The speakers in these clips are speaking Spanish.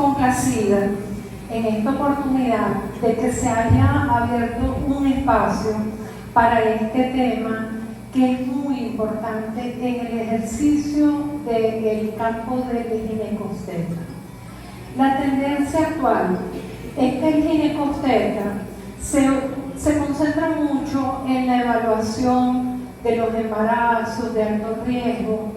complacida en esta oportunidad de que se haya abierto un espacio para este tema que es muy importante en el ejercicio del campo del ginecobstetra. La tendencia actual es que el ginecobstetra se concentra mucho en la evaluación de los embarazos de alto riesgo,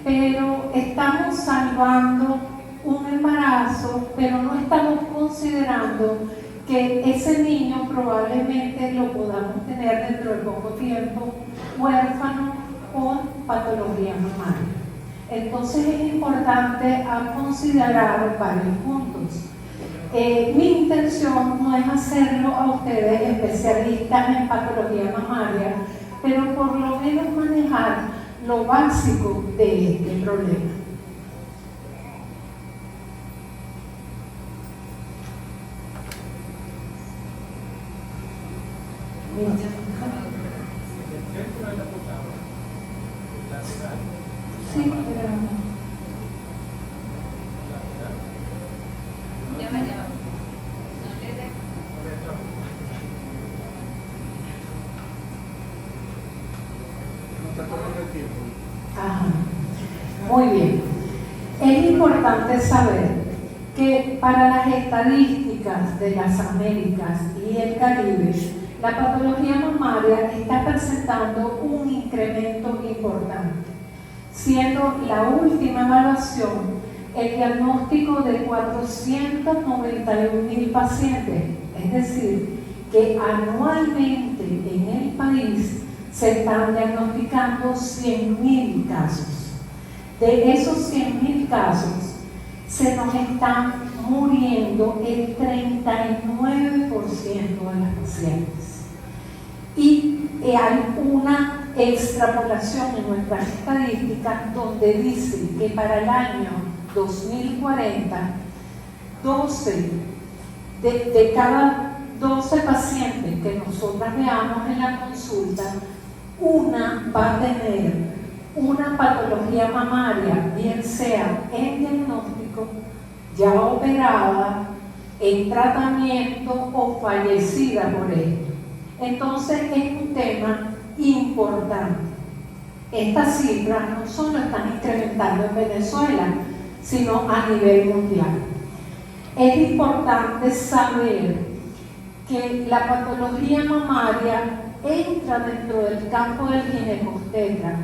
pero estamos salvando un embarazo, pero no estamos considerando que ese niño probablemente lo podamos tener dentro de poco tiempo huérfano con patología mamaria. Entonces es importante considerar varios puntos. Mi intención no es hacerlo a ustedes especialistas en patología mamaria, pero por lo menos manejar lo básico de este problema. Sí, pero ajá. Muy bien. Es importante saber que para las estadísticas de las Américas y el Caribe, la patología mamaria está presentando un incremento importante, siendo la última evaluación el diagnóstico de 491,000 pacientes, es decir, que anualmente en el país se están diagnosticando 100,000 casos. De esos 100,000 casos, se nos están muriendo el 39% de las pacientes. Y hay una extrapolación en nuestras estadísticas donde dice que para el año 2040, 12 de cada 12 pacientes que nosotras veamos en la consulta, una va a tener una patología mamaria, bien sea en diagnóstico, ya operada, en tratamiento o fallecida por esto. Entonces es un tema importante. Estas cifras no solo están incrementando en Venezuela, sino a nivel mundial. Es importante saber que la patología mamaria entra dentro del campo del ginecobstetra.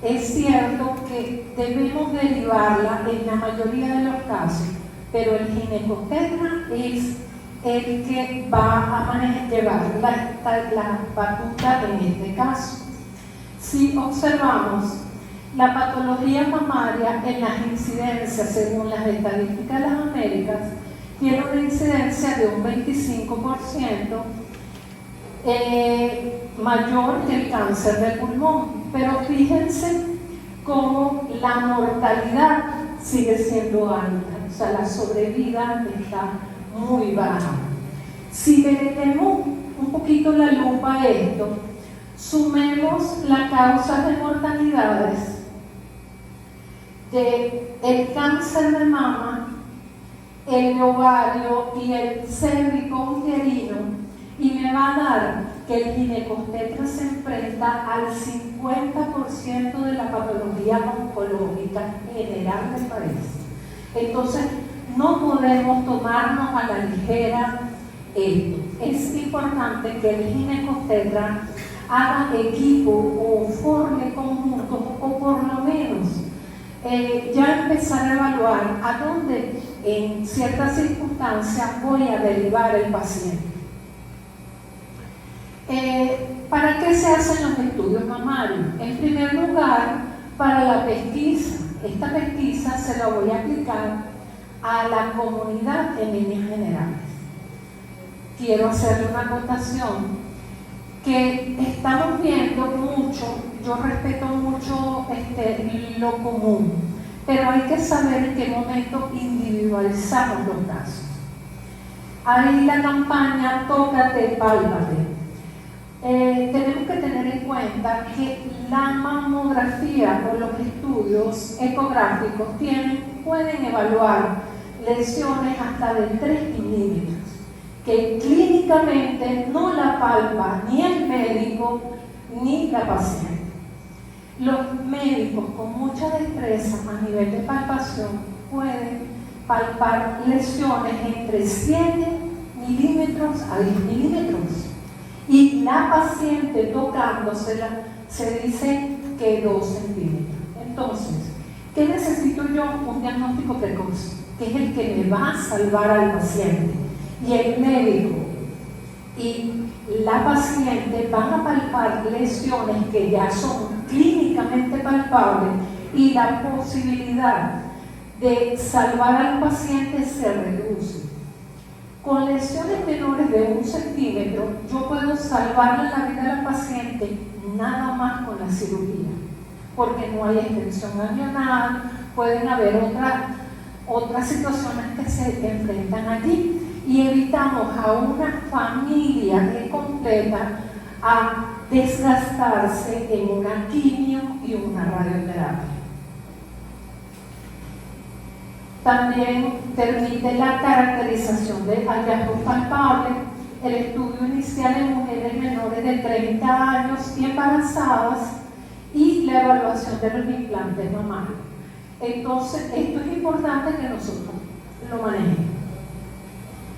Es cierto que debemos derivarla en la mayoría de los casos, pero el ginecobstetra es el que va a llevar la batuta en este caso. Si observamos la patología mamaria en las incidencias, según las estadísticas de las Américas, tiene una incidencia de un 25% mayor que el cáncer de pulmón. Pero fíjense cómo la mortalidad sigue siendo alta, o sea, la sobrevida está muy baja. Si metemos un poquito la lupa a esto, sumemos las causas de mortalidades del cáncer de mama, el ovario y el cervicouterino, y me va a dar que el ginecobstetra se enfrenta al 50% de la patología oncológica general del país. Entonces, no podemos tomarnos a la ligera esto. Es importante que el ginecobstetra haga equipo o forme conjuntos, o por lo menos ya empezar a evaluar a dónde en ciertas circunstancias voy a derivar el paciente. ¿Para qué se hacen los estudios mamarios? En primer lugar, para la pesquisa. Esta pesquisa se la voy a aplicar a la comunidad en líneas generales. Quiero hacerle una acotación que estamos viendo mucho. Yo respeto mucho lo común, pero hay que saber en qué momento individualizamos los casos. Hay la campaña Tócate, Pálpate. Tenemos que tener en cuenta que la mamografía o los estudios ecográficos pueden evaluar lesiones hasta de 3 milímetros, que clínicamente no la palpa ni el médico ni la paciente. Los médicos con mucha destreza a nivel de palpación pueden palpar lesiones entre 7 milímetros a 10 milímetros. Y la paciente tocándosela se dice que 2 centímetros. Entonces, ¿qué necesito yo? Un diagnóstico precoz, que es el que me va a salvar al paciente. Y el médico y la paciente van a palpar lesiones que ya son clínicamente palpables y la posibilidad de salvar al paciente se reduce. Con lesiones menores de 1 centímetro, yo puedo salvar la vida del paciente nada más con la cirugía, porque no hay extensión ganglionar, pueden haber otras situaciones que se enfrentan allí y evitamos a una familia completa a desgastarse en una quimio y una radioterapia. También permite la caracterización de hallazgos palpables, el estudio inicial en mujeres menores de 30 años y embarazadas y la evaluación de los implantes mamarios. Entonces, esto es importante que nosotros lo manejemos.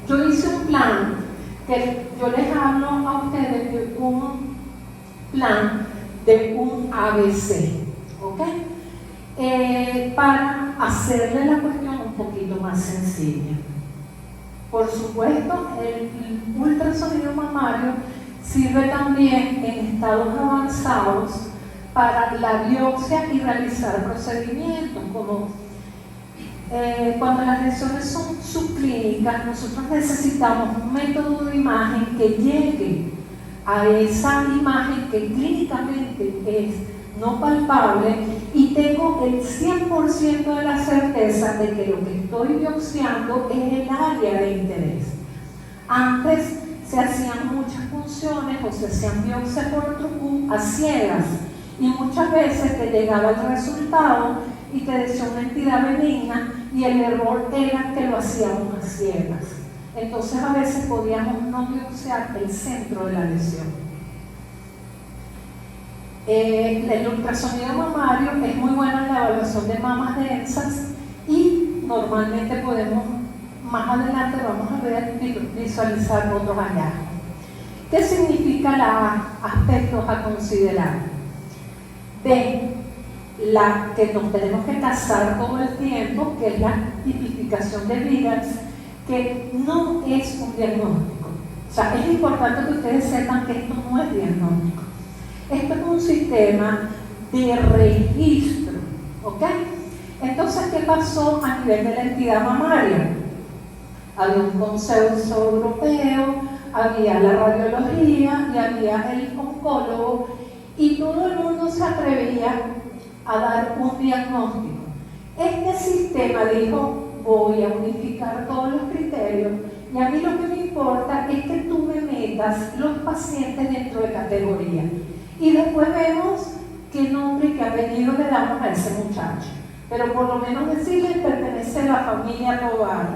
Yo hice un plan, que yo les hablo a ustedes de un plan de un ABC, ¿ok? Para hacerle la cuestión un poquito más sencilla. Por supuesto, el ultrasonido mamario sirve también en estados avanzados para la biopsia y realizar procedimientos, como cuando las lesiones son subclínicas, nosotros necesitamos un método de imagen que llegue a esa imagen que clínicamente es no palpable y tengo el 100% de la certeza de que lo que estoy biopsiando es el área de interés. Antes se hacían muchas punciones o se hacían biopsias por truco a ciegas y muchas veces te llegaba el resultado y te decía una entidad benigna y el error era que lo hacíamos a ciegas. Entonces a veces podíamos no biopsiar el centro de la lesión. El ultrasonido mamario es muy bueno en la evaluación de mamas densas y normalmente podemos, más adelante vamos a ver, visualizar otros hallazgos. ¿Qué significa los aspectos a considerar? La que nos tenemos que casar todo el tiempo, que es la tipificación de Vigans, que no es un diagnóstico. O sea, es importante que ustedes sepan que esto no es diagnóstico. Esto es un sistema de registro, ¿ok? Entonces, ¿qué pasó a nivel de la entidad mamaria? Había un consenso europeo, había la radiología y había el oncólogo y todo el mundo se atrevía a dar un diagnóstico. Este sistema dijo, voy a unificar todos los criterios y a mí lo que me importa es que tú me metas los pacientes dentro de categoría. Y después vemos qué nombre y qué apellido le damos a ese muchacho. Pero por lo menos decirle pertenece a la familia Tobar,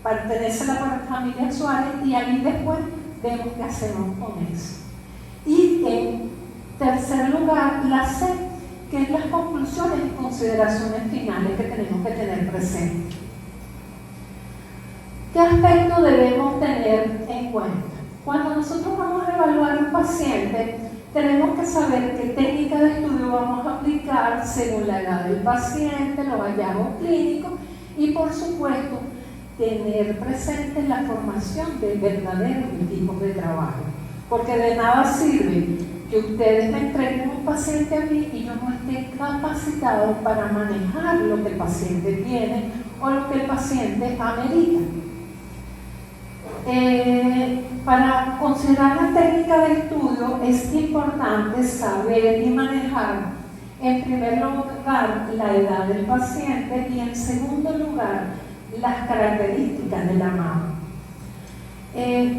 pertenece a la familia Suárez y ahí después vemos qué hacemos con eso. Y en tercer lugar, la C, que es las conclusiones y consideraciones finales que tenemos que tener presentes. ¿Qué aspecto debemos tener en cuenta? Cuando nosotros vamos a evaluar un paciente, tenemos que saber qué técnica de estudio vamos a aplicar según la edad del paciente, los hallazgos clínicos y, por supuesto, tener presente la formación del verdadero equipo de trabajo. Porque de nada sirve que ustedes me entreguen un paciente a mí y yo no esté capacitado para manejar lo que el paciente tiene o lo que el paciente amerita. Para considerar la técnica de estudio es importante saber y manejar, en primer lugar, la edad del paciente y en segundo lugar, las características de la mama.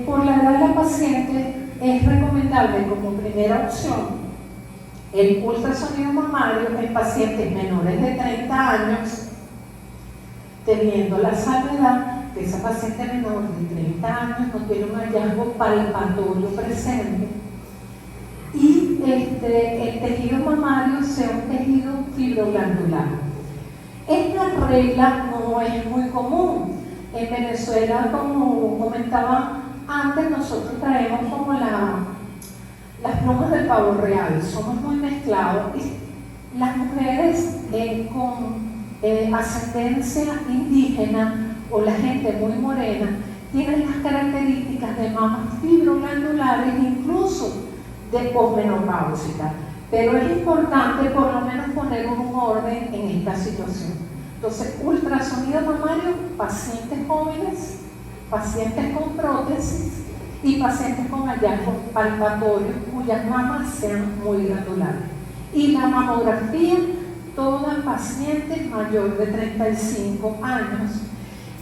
Por la edad de la paciente es recomendable como primera opción el ultrasonido mamario en pacientes menores de 30 años teniendo la salvedad que esa paciente menor de 30 años no tiene un hallazgo palpatorio presente y el tejido mamario sea un tejido fibroglandular. Esta regla no es muy común. En Venezuela, como comentaba antes, nosotros traemos como las plumas del pavo real, somos muy mezclados. Y las mujeres con ascendencia indígena o la gente muy morena tienen las características de mamas fibroglandulares, incluso de posmenopáusica. Pero es importante por lo menos poner un orden en esta situación. Entonces, ultrasonido mamario, pacientes jóvenes, pacientes con prótesis y pacientes con hallazgos palpatorios cuyas mamas sean muy glandulares. Y la mamografía, toda paciente mayor de 35 años.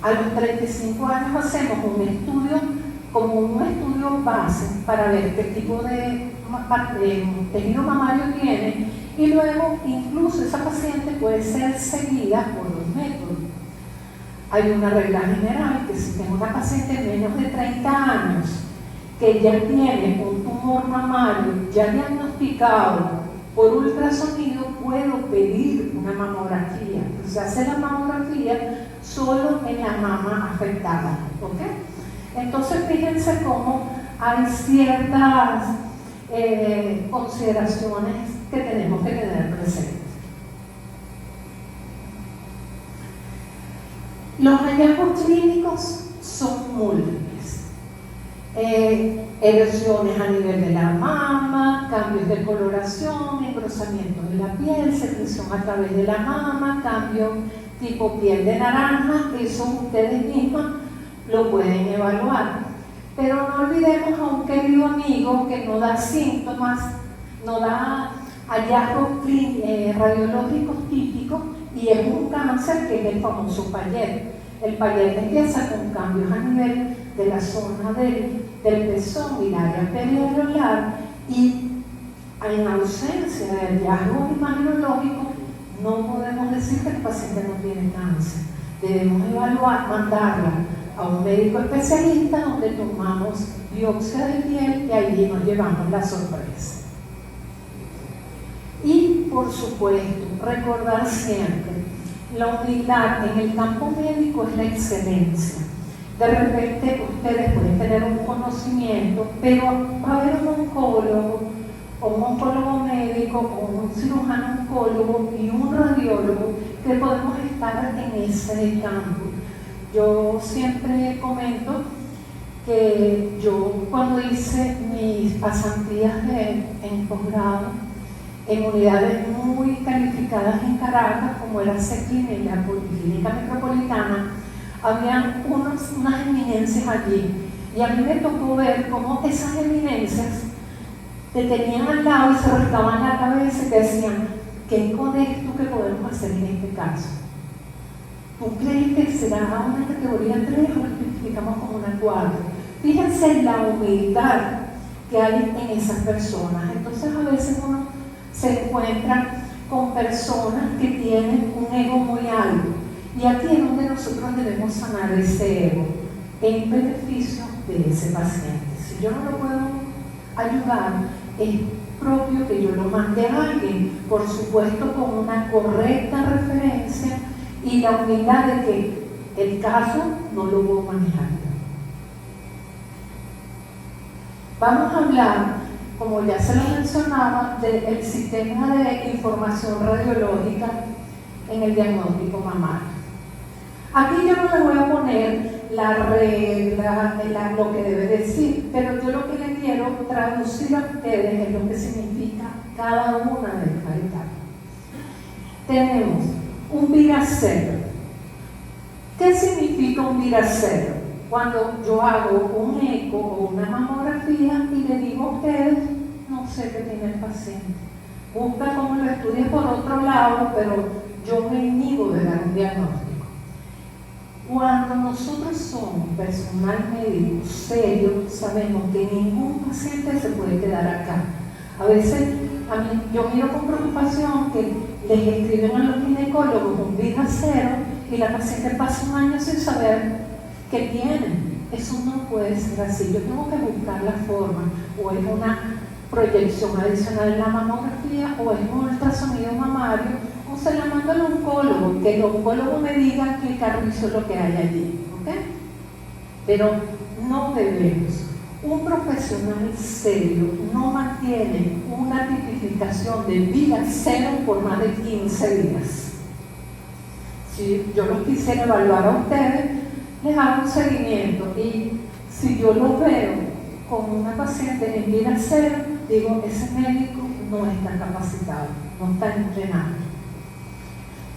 A los 35 años hacemos un estudio, como un estudio base, para ver qué tipo de tejido mamario tiene, y luego incluso esa paciente puede ser seguida por los métodos. Hay una regla general que si tengo una paciente de menos de 30 años que ya tiene un tumor mamario ya diagnosticado por ultrasonido, puedo pedir una mamografía. Se hace la mamografía solo en la mama afectada, ¿ok? Entonces fíjense cómo hay ciertas consideraciones que tenemos que tener presentes. Los hallazgos clínicos son múltiples. Erosiones a nivel de la mama, cambios de coloración, engrosamiento de la piel, secreción a través de la mama, cambio tipo piel de naranja, eso ustedes mismas lo pueden evaluar. Pero no olvidemos a un querido amigo que no da síntomas, no da hallazgos radiológicos típicos, y es un cáncer que es el famoso Payet. El Payet empieza con cambios a nivel de la zona del pezón y el área periareolar, y en ausencia de hallazgos imagenológicos no podemos decir que el paciente no tiene cáncer. Debemos evaluar, mandarla a un médico especialista donde tomamos biopsia de piel y ahí nos llevamos la sorpresa. Y por supuesto, recordar siempre, la humildad en el campo médico es la excelencia. De repente ustedes pueden tener un conocimiento, pero va a haber un oncólogo o un oncólogo médico o un cirujano oncólogo y un radiólogo que podemos estar en ese campo. Yo siempre comento que yo cuando hice mis pasantías en posgrado en unidades muy calificadas en Caracas, como era CECLIN y la Policlínica Metropolitana, habían unas eminencias allí, y a mí me tocó ver cómo esas eminencias te tenían al lado y se rascaban la cabeza y te decían: ¿qué con esto que podemos hacer en este caso? ¿Tú crees que será una categoría 3 o lo identificamos como una 4? Fíjense la humildad que hay en esas personas. Entonces a veces uno se encuentra con personas que tienen un ego muy alto, y aquí es donde nosotros debemos sanar ese ego en beneficio de ese paciente. Si yo no lo puedo ayudar, es propio que yo lo mande a alguien, por supuesto con una correcta referencia y la humildad de que el caso no lo puedo manejar. Vamos a hablar, como ya se lo mencionaba, del sistema de información radiológica en el diagnóstico mamario. Aquí yo no le voy a poner la regla, lo que debe decir, pero yo lo que le quiero traducir a ustedes es lo que significa cada una de estas etapas. Tenemos un viracero. ¿Qué significa un viracero? Cuando yo hago un eco o una mamografía y le digo a ustedes: no sé qué tiene el paciente, busca cómo lo estudies por otro lado, pero yo me inhibo de dar un diagnóstico. Cuando nosotros somos personal médico serio, sabemos que ningún paciente se puede quedar acá. A veces a mí, yo miro con preocupación que les escriben a los ginecólogos un viracero y la paciente pasa un año sin saber qué tiene. Eso no puede ser así. Yo tengo que buscar la forma, o es una proyección adicional en la mamografía, o es un ultrasonido mamario, o se la mando al oncólogo, que el oncólogo me diga qué carrizo es lo que hay allí, ¿ok? Pero no debemos. Un profesional serio no mantiene una tipificación de vida cero por más de 15 días. Si yo los quisiera evaluar a ustedes, les hago un seguimiento, y si yo los veo con una paciente en vida cero, digo, ese médico no está capacitado, no está entrenado.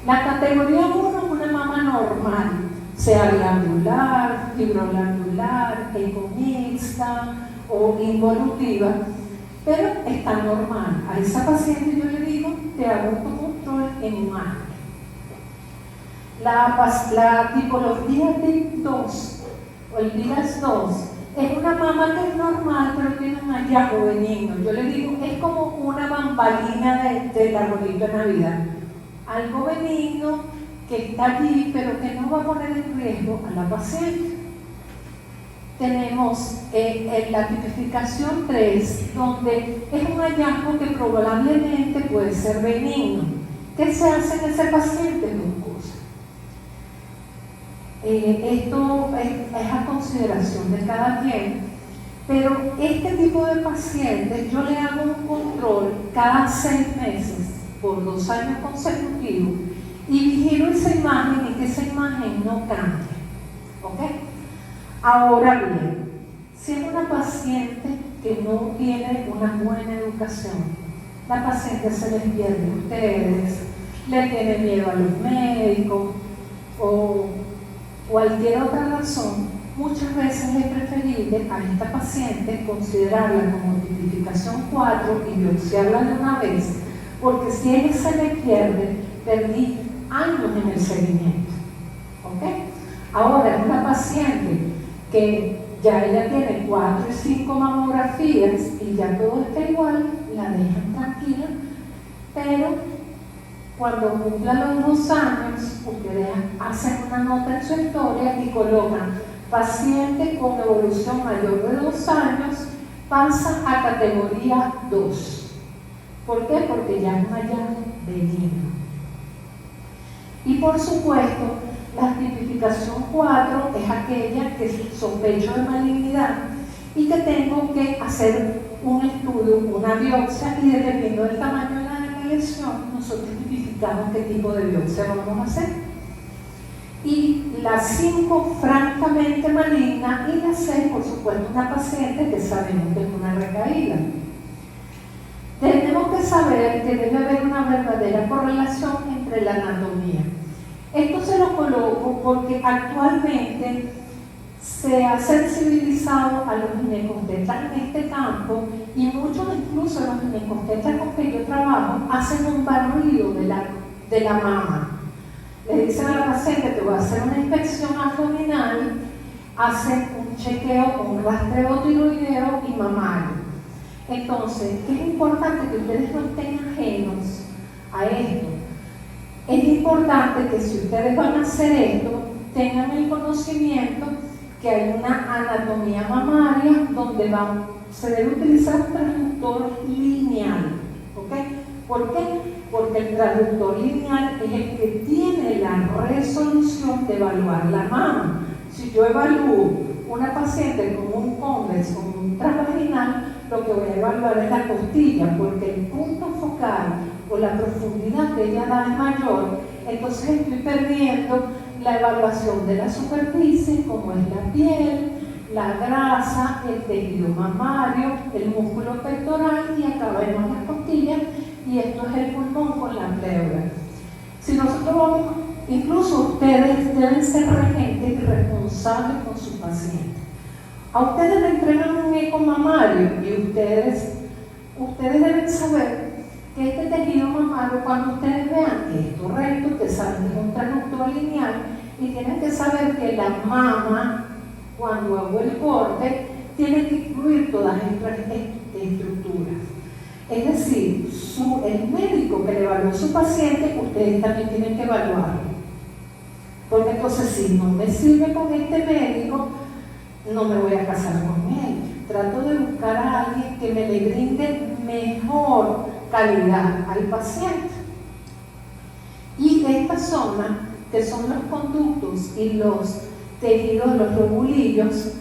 La categoría 1 es una mama normal, sea glandular, fibroglandular, ecomixta o involutiva, pero está normal. A esa paciente yo le digo, te hago un control en imagen. La tipología TIP 2 o el VIRAS 2 es una mama que es normal, pero tiene un hallazgo benigno. Yo le digo, es como una bambalina del arbolito de Navidad. Algo benigno que está allí, pero que no va a poner en riesgo a la paciente. Tenemos la tipificación 3, donde es un hallazgo que probablemente puede ser benigno. ¿Qué se hace en ese paciente? Dos cosas. Esto es a consideración de cada quien, pero este tipo de pacientes yo le hago un control cada 6 meses por 2 años consecutivos y vigilo esa imagen y que esa imagen no cambie, ¿ok? Ahora bien, si es una paciente que no tiene una buena educación, la paciente se les pierde a ustedes, le tiene miedo a los médicos o cualquier otra razón, muchas veces es preferible a esta paciente considerarla como tipificación 4 y biopsiarla de una vez, porque si ella se le pierde, perdí años en el seguimiento, ¿ok? Ahora, una paciente que ya ella tiene 4 y 5 mamografías y ya todo está igual, la dejan tranquila, pero cuando cumpla los 2 años, ustedes hacen una nota en su historia y colocan paciente con evolución mayor de 2 años, pasa a categoría 2. ¿Por qué? Porque ya es un hallazgo benigno. Y por supuesto, la tipificación 4 es aquella que sospecho de malignidad y que tengo que hacer un estudio, una biopsia, y dependiendo del tamaño de la lesión, nosotros tipificamos qué tipo de biopsia vamos a hacer. Y la 5, francamente maligna, y la 6, por supuesto, una paciente que sabemos que es una recaída. Tenemos que saber que debe haber una verdadera correlación entre la anatomía. Esto se lo coloco porque actualmente se ha sensibilizado a los ginecobstetras en este campo, y muchos, incluso los ginecobstetras con que yo trabajo, hacen un barrido de la mama. Le dicen a la paciente, te voy a hacer una inspección abdominal, hacen un chequeo con un rastreo tiroideo y mamario. Entonces, es importante que ustedes no estén ajenos a esto. Es importante que si ustedes van a hacer esto, tengan el conocimiento que hay una anatomía mamaria donde se debe utilizar un transductor lineal, ¿ok? ¿Por qué? Porque el transductor lineal es el que tiene la resolución de evaluar la mama. Si yo evalúo una paciente con un convex, con un transvaginal, lo que voy a evaluar es la costilla, porque el punto focal o la profundidad que ella da es mayor, entonces estoy perdiendo la evaluación de la superficie, como es la piel, la grasa, el tejido mamario, el músculo pectoral, y acá vemos las costillas, y esto es el pulmón con la pleura. Si nosotros vamos, incluso ustedes deben ser regentes y responsables con su paciente. A ustedes le entregan un eco mamario y ustedes deben saber que este tejido mamario, cuando ustedes vean que esto recto, ustedes saben que es un transductor lineal, y tienen que saber que la mama, cuando hago el corte, tiene que incluir todas estas estructuras. Es decir, el médico que le evaluó a su paciente, ustedes también tienen que evaluarlo. Porque entonces si no me sirve con este médico, no me voy a casar con él. Trato de buscar a alguien que me le brinde mejor calidad al paciente. Y esta zona, que son los conductos y los tejidos, los lobulillos,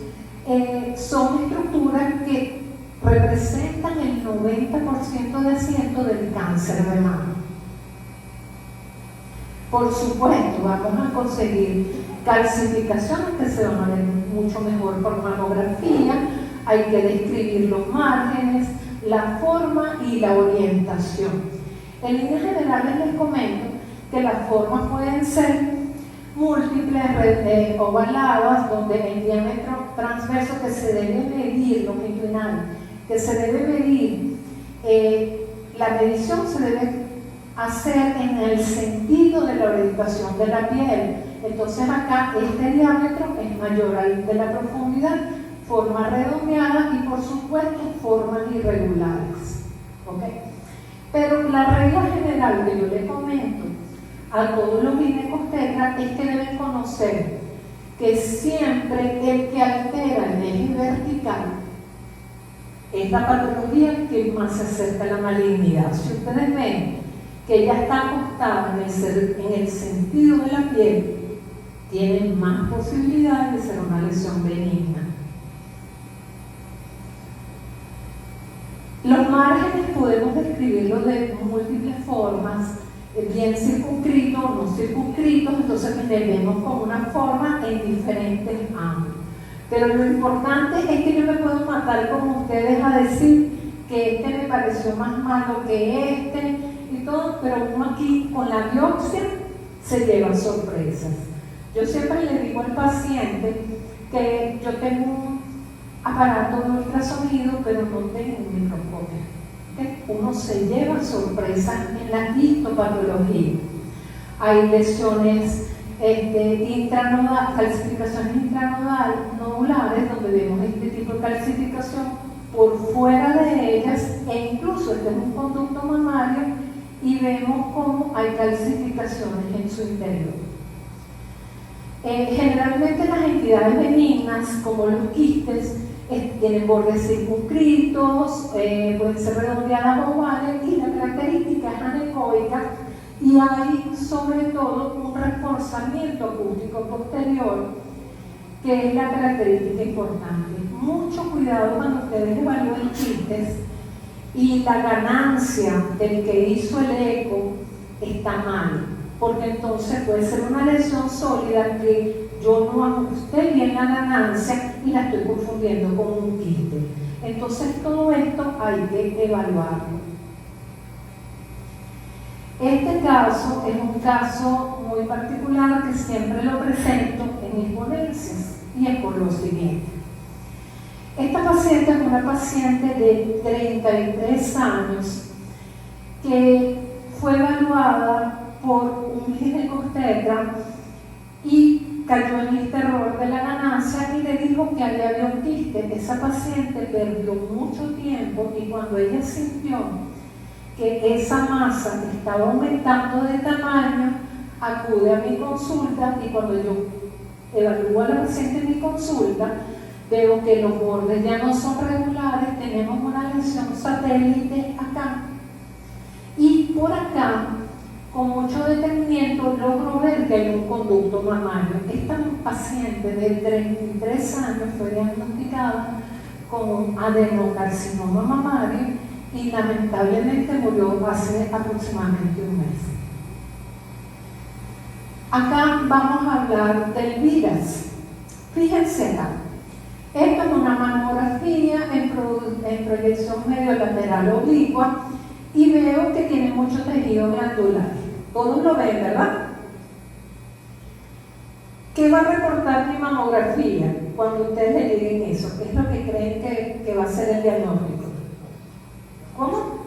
son estructuras que representan el 90% de asiento del cáncer de mama. Por supuesto, vamos a conseguir calcificaciones que se van a ver mucho mejor por mamografía. Hay que describir los márgenes, la forma y la orientación. En líneas generales les comento que las formas pueden ser múltiples, ovaladas, donde el diámetro transverso que se debe medir, longitudinal, que se debe medir, la medición se debe hacer en el sentido de la orientación de la piel. Entonces acá este diámetro es mayor al de la profundidad, formas redondeadas y por supuesto formas irregulares. ¿Okay? Pero la regla general que yo les comento a todos los ginecobstetras es que deben conocer que siempre el que altera el eje vertical es la patología que más se acerca a la malignidad. Si ustedes ven que ella está acostada en el sentido de la piel, tienen más posibilidades de ser una lesión benigna. Los márgenes podemos describirlos de múltiples formas, bien circunscritos o no circunscritos, entonces vemos como una forma en diferentes ángulos. Pero lo importante es que yo me puedo matar como ustedes a decir que este me pareció más malo que este y todo, pero uno aquí con la biopsia se lleva sorpresas. Yo siempre le digo al paciente que yo tengo un aparato de ultrasonido, pero no tengo un microscopio. ¿Okay? Uno se lleva sorpresas en la histopatología. Hay lesiones calcificaciones intranodulares, donde vemos este tipo de calcificación por fuera de ellas, e incluso este es un conducto mamario y vemos cómo hay calcificaciones en su interior. Generalmente las entidades benignas, como los quistes, tienen bordes circunscritos, pueden ser redondeadas o ovales, y la característica es anecoica, y hay sobre todo un reforzamiento acústico posterior, que es la característica importante. Mucho cuidado cuando ustedes evalúen quistes y la ganancia del que hizo el eco está mal, porque entonces puede ser una lesión sólida que yo no ajusté bien la ganancia y la estoy confundiendo con un quiste. Entonces todo esto hay que evaluarlo. Este caso es un caso muy particular que siempre lo presento en mis ponencias y es por lo siguiente. Esta paciente es una paciente de 33 años que fue evaluada por un ginecobstetra y cayó en este error de la ganancia y le dijo que había un quiste. Esa paciente perdió mucho tiempo y cuando ella sintió que esa masa estaba aumentando de tamaño, acude a mi consulta y cuando yo evalúo a la paciente en mi consulta, veo que los bordes ya no son regulares, tenemos una lesión satélite acá y por acá, con mucho detenimiento, logro ver que hay un conducto mamario. Esta paciente de 33 años fue diagnosticada con adenocarcinoma mamario y lamentablemente murió hace aproximadamente un mes. Acá vamos a hablar del VIRAS. Fíjense acá. Esto es una mamografía en proyección medio lateral oblicua y veo que tiene mucho tejido glandular. Todos lo ven, ¿verdad? ¿Qué va a reportar mi mamografía cuando ustedes le digan eso? ¿Qué es lo que creen que va a ser el diagnóstico? ¿Cómo?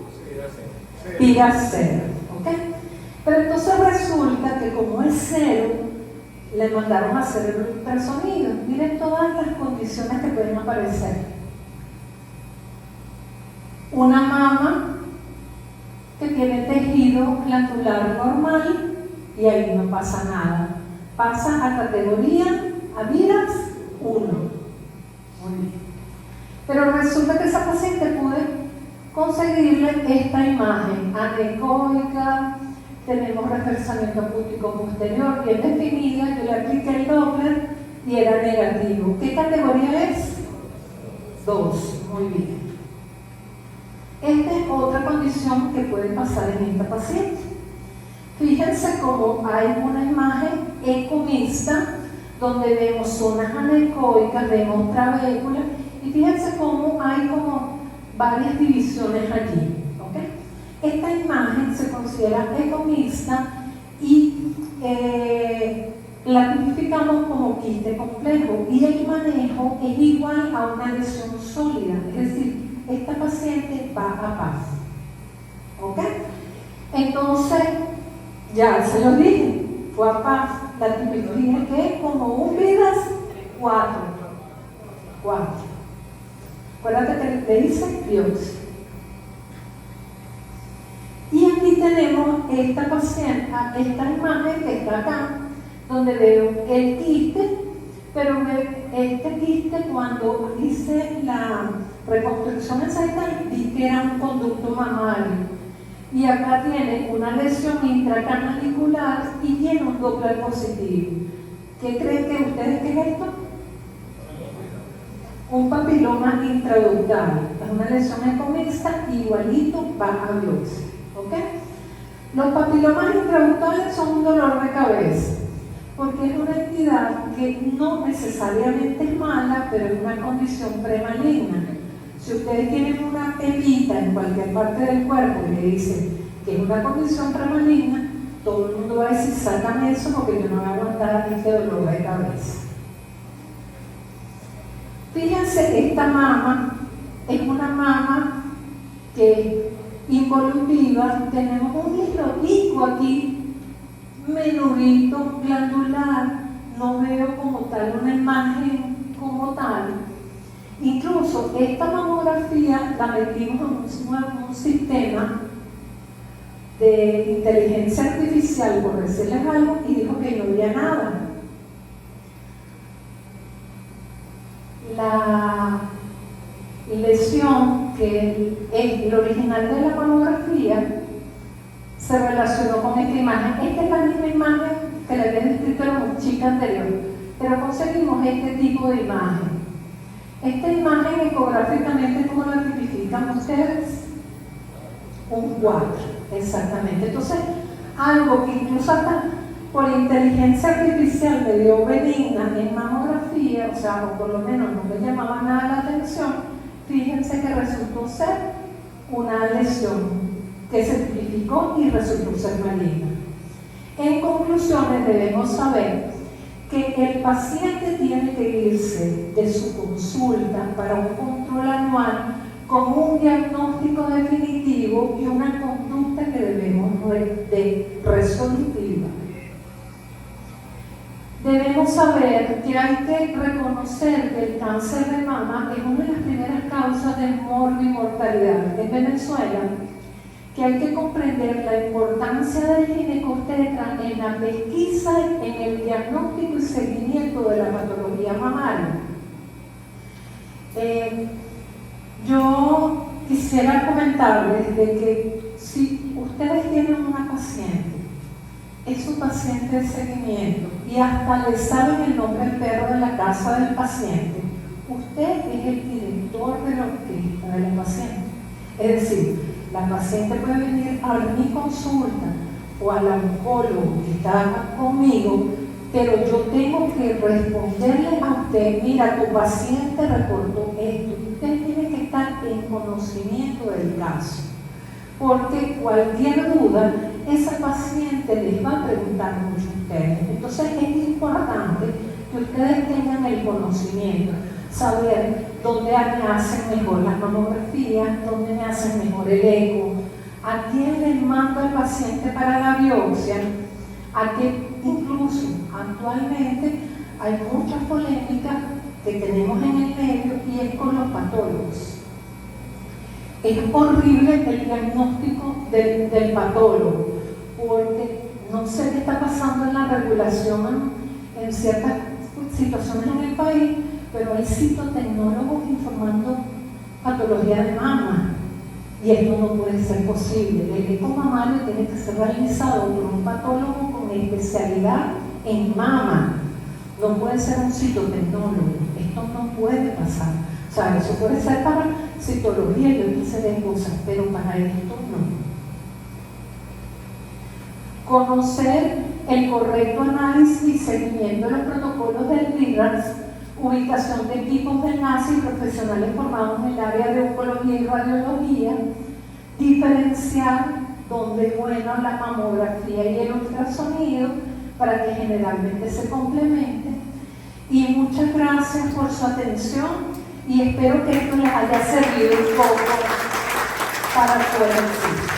Pira cero. ¿Ok? Pero entonces resulta que como es cero, le mandaron a hacer el ultrasonido. Miren todas las condiciones que pueden aparecer. Una mama que tiene tejido glandular normal y ahí no pasa nada. pasa a categoría, a vidas 1. Muy bien. Pero resulta que esa paciente pude conseguirle esta imagen anecoica, tenemos reforzamiento acústico posterior bien definida, yo le apliqué el Doppler y era negativo. ¿Qué categoría es? 2. Muy bien. Esta es otra condición que puede pasar en esta paciente. Fíjense cómo hay una imagen ecomixta donde vemos zonas anecoicas, vemos trabéculas y fíjense cómo hay como varias divisiones allí. ¿Okay? Esta imagen se considera ecomixta y la tipificamos como quiste complejo y el manejo es igual a una lesión sólida, es decir, esta paciente va a paz. ¿Ok? Entonces, ya se lo dije, fue a paz. La tipificación que es como un vidas 4. Acuérdate que te dice biopsia. Y aquí tenemos esta paciente, esta imagen que está acá, donde veo el quiste, pero este quiste cuando hice la reconstrucción ensaital vi que era un conducto mamario. Y acá tiene una lesión intracanalicular y tiene un Doppler positivo. ¿Qué creen que ustedes que es esto? Un papiloma intraductal. Es una lesión ecomixta, igualito va a biopsia. ¿Ok? Los papilomas intraductales son un dolor de cabeza, porque es una entidad que no necesariamente es mala, pero es una condición premaligna. Si ustedes tienen una pepita en cualquier parte del cuerpo y le dicen que es una condición premaligna, todo el mundo va a decir, sácame eso porque yo no voy a aguantar este dolor de cabeza. Fíjense, esta mama es una mama que es involutiva, tenemos un hidrolico aquí, menudito, glandular, no veo como tal una imagen como tal. Incluso esta mamografía la metimos en un sistema de inteligencia artificial, por decirles algo, y dijo que no había nada. La lesión, que es el original de la mamografía, se relacionó con esta imagen. Esta es la misma imagen que le había descrito a la chica anterior, pero conseguimos este tipo de imagen. Esta imagen ecográficamente, ¿cómo la tipifican ustedes? Un 4, exactamente. Entonces, algo que incluso hasta por inteligencia artificial me dio benigna en mamografía, o sea, o por lo menos no me llamaba nada la atención, fíjense que resultó ser una lesión que se tipificó y resultó ser maligna. En conclusiones, debemos saber que el paciente tiene que irse de su consulta para un control anual con un diagnóstico definitivo y una conducta que debemos de resolutiva. Debemos saber que hay que reconocer que el cáncer de mama es una de las primeras causas de morbimortalidad en Venezuela, que hay que comprender la importancia del ginecobstetra en la pesquisa, en el diagnóstico y seguimiento de la patología mamaria. Yo quisiera comentarles de que si ustedes tienen una paciente, es su paciente de seguimiento y hasta le saben el nombre del perro de la casa del paciente, usted es el director de la orquesta de la paciente. Es decir, la paciente puede venir a mi consulta o al oncólogo que está conmigo, pero yo tengo que responderle a usted, mira, tu paciente reportó esto, y usted tiene que estar en conocimiento del caso, porque cualquier duda, esa paciente les va a preguntar mucho a ustedes. Entonces es importante que ustedes tengan el conocimiento, saber dónde me hacen mejor las mamografías, dónde me hacen mejor el eco, a quién les mando al paciente para la biopsia, a que incluso actualmente hay muchas polémicas que tenemos en el medio y es con los patólogos. Es horrible el diagnóstico del patólogo, porque no sé qué está pasando en la regulación en ciertas situaciones en el país, pero hay citotecnólogos informando patología de mama. Y esto no puede ser posible. El eco mamario tiene que ser realizado por un patólogo con especialidad en mama. No puede ser un citotecnólogo. Esto no puede pasar. O sea, eso puede ser para citología y otra serie de cosas, pero para esto no. Conocer el correcto análisis y seguimiento de los protocolos del RIRAX, ubicación de equipos de enlace y profesionales formados en el área de oncología y radiología, diferenciar dónde es bueno la mamografía y el ultrasonido para que generalmente se complemente. Y muchas gracias por su atención y espero que esto les haya servido un poco para su ejercicio.